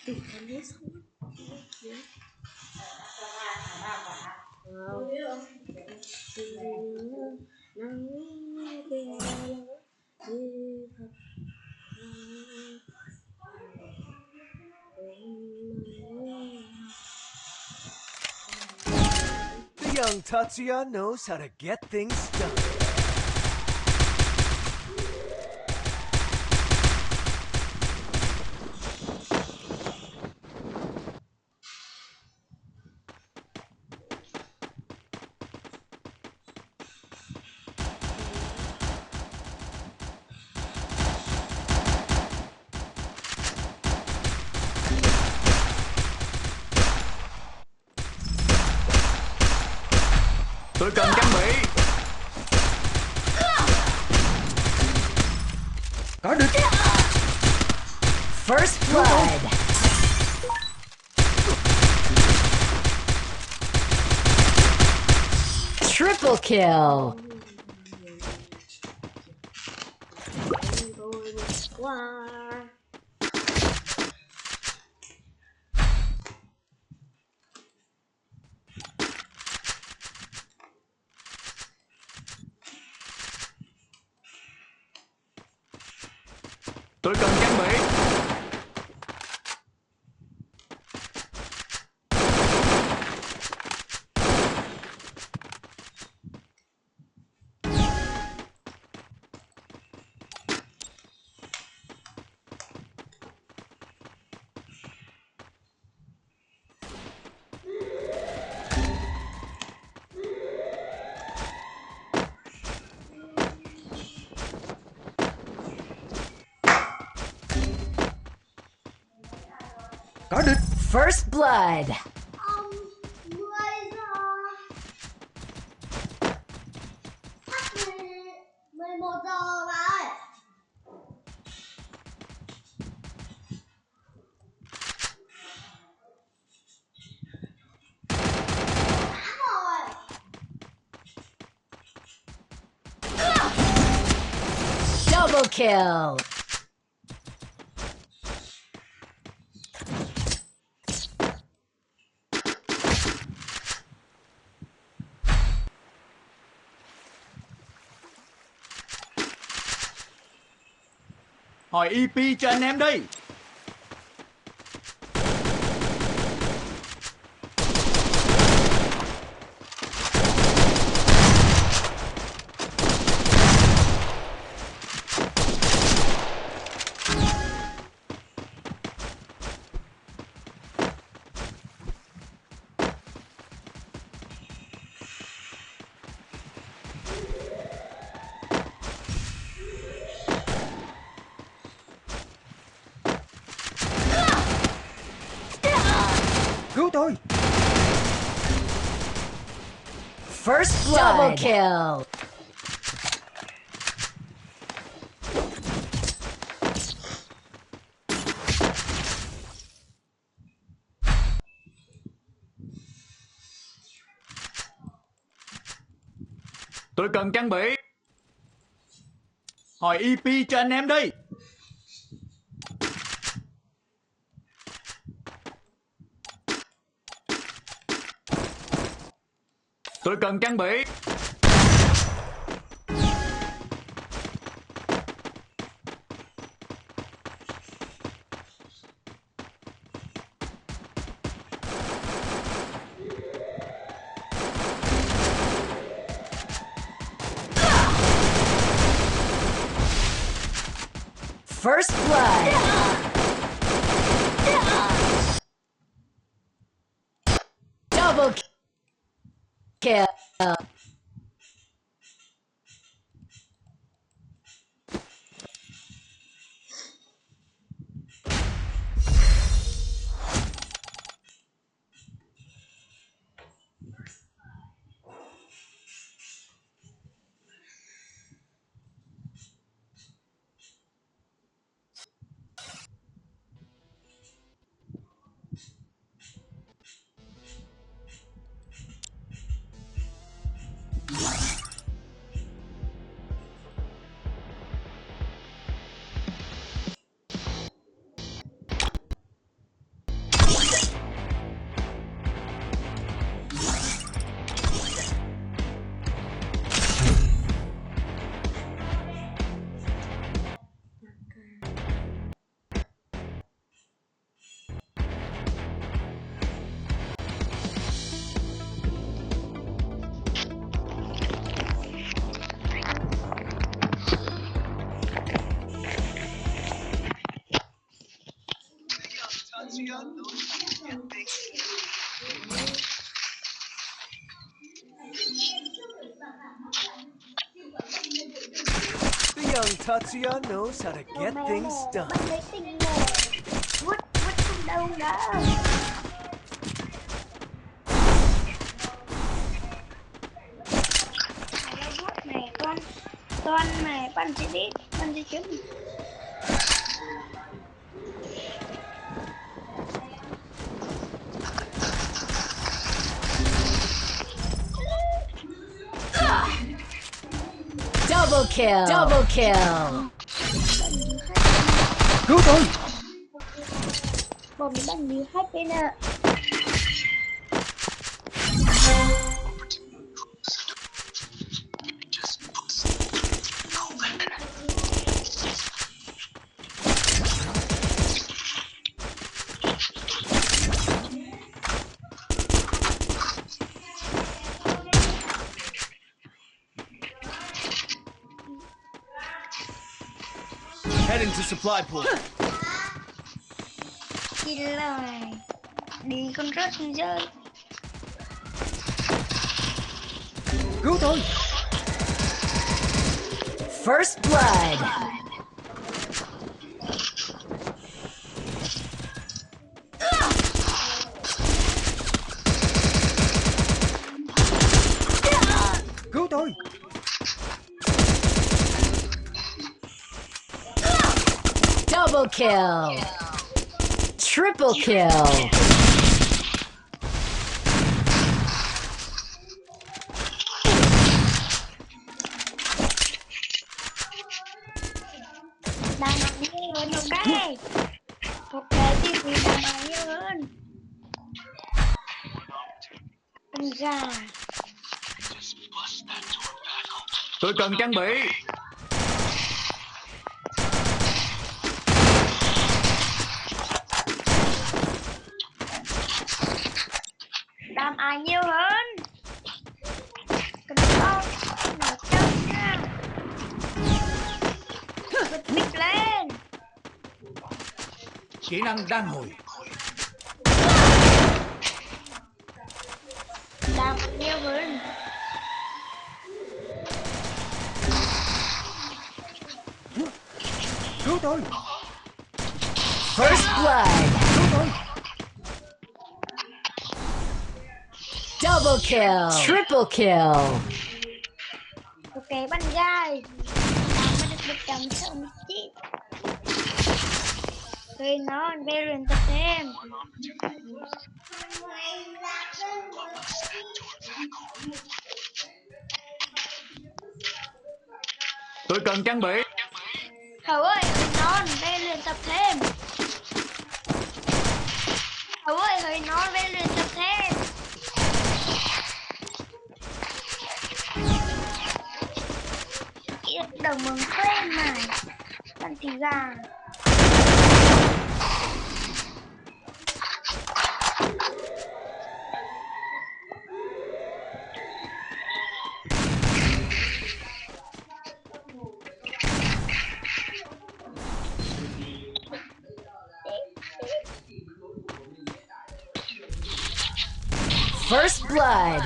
Con hết xong The young Tatsuya knows how to get things done. Tôi cần trang bị. Có được. First blood. Triple kill. qua. Tôi cần trang bị. Có được. First blood. Double kill. Hỏi EP cho anh em đi. Cứu tôi. First blood. Double kill. Tôi cần trang bị. Hỏi EP cho anh em đi. Tôi cần trang bị. First blood. Double kill. The young Tatsuya knows how to get things done. Bắt lấy tình nè. Vút không đâu nữa. Nó vút này con này con sẽ đi con sẽ kiếm. Double kill. Double kill. Cứu tôi. Bọn mình đang đi hết bên ạ. Heading to supply pool. Đi lời. Đi con rớt xuống rơi. Cứu tôi. First blood. Cứu tôi. Double kill. Triple kill. Đang nói nhiều hơn một cái. Một cái thì vì đang nói nhiều hơn. Con gà. Tôi cần trang bị. Đam ai nhiều hơn. Cần không? Nó chân nha. Bật mic lên. Kỹ năng đan hồi. Đam nhiều hơn. Cứu tôi. First blood. Cứu tôi. Double kill. Triple kill. Một cái bắn dài. Đam mới được 100 sợ một chị. Rồi nó về luyện tập thêm. Tôi cần trang bị. Hậu ơi, non về luyện tập thêm. Hậu ơi, hơi non về luyện tập thêm. Ít đồng mừng quen này. Bạn thì gà. First blood.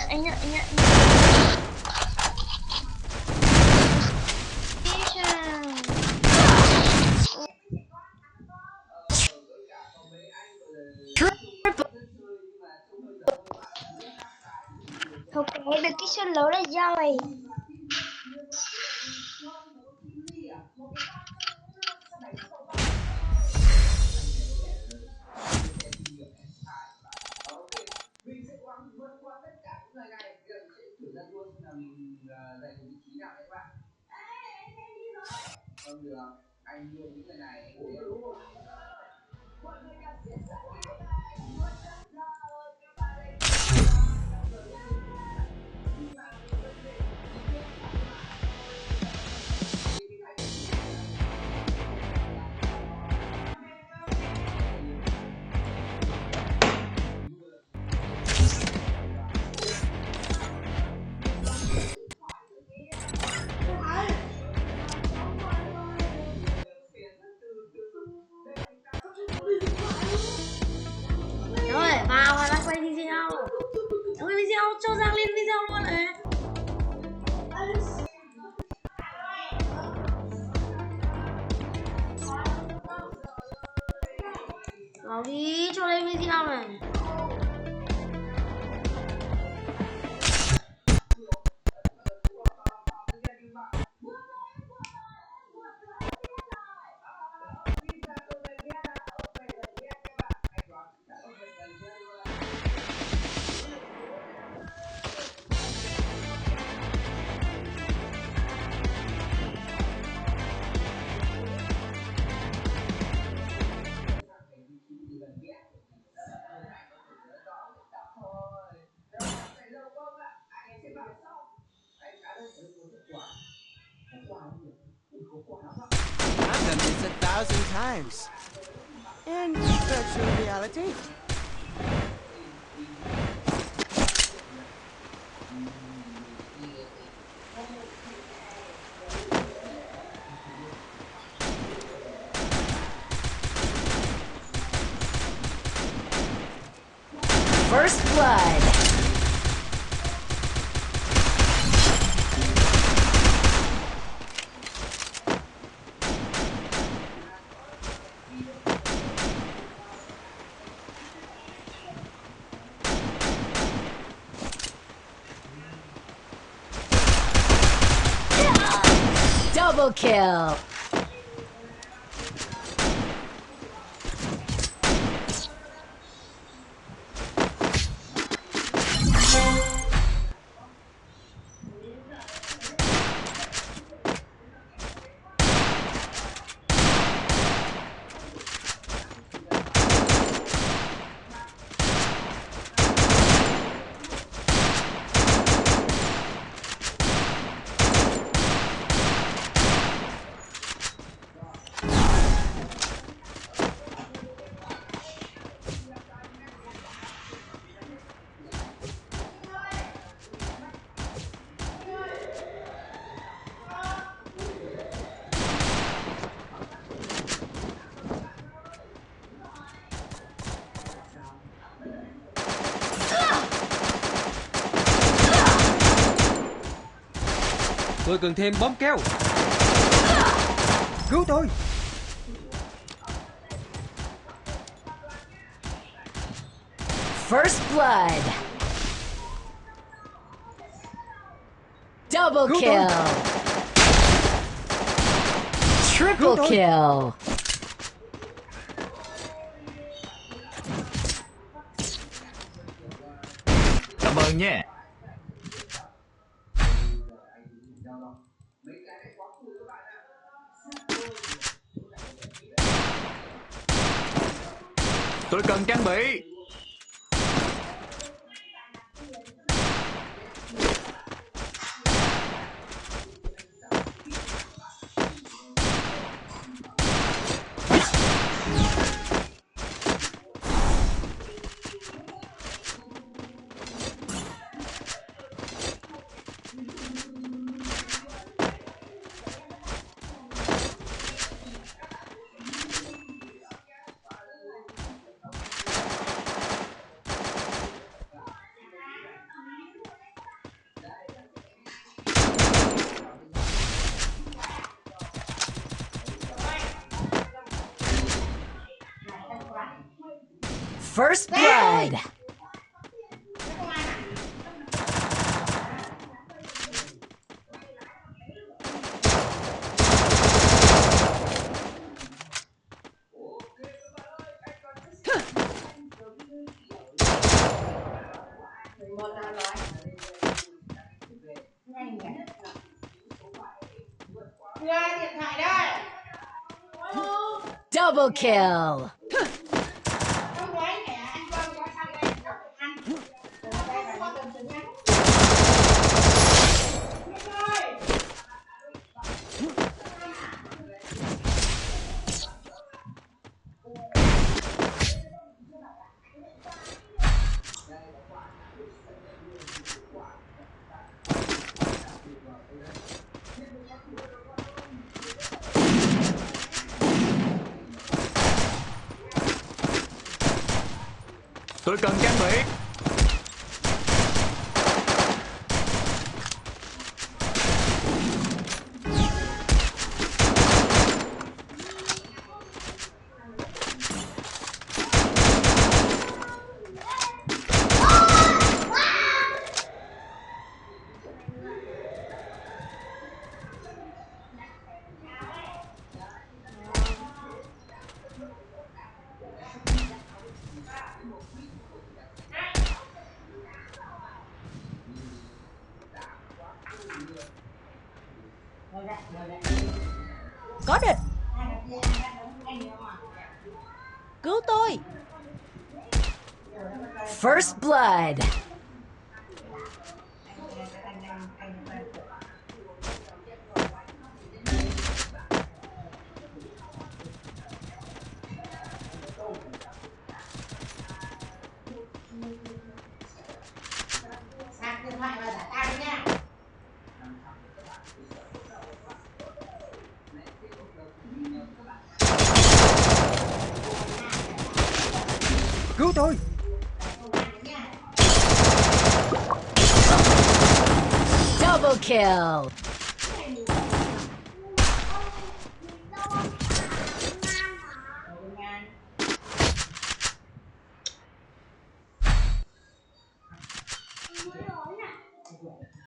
Anh nhận. Ok, được cái sân lớn là rồi. luôn nè. Vào đi cho lên video này. I've done this 1,000 times. In virtual reality. First blood. Double kill. Tôi cần thêm bom keo. Cứu tôi. First blood. Double Cứu kill. tôi. Triple Cứu tôi. kill. Cảm ơn nha. Tôi cần trang bị. First blood. Double kill. Tôi cần trang bị. Cứu tôi. First blood. Cứu tôi. Double kill.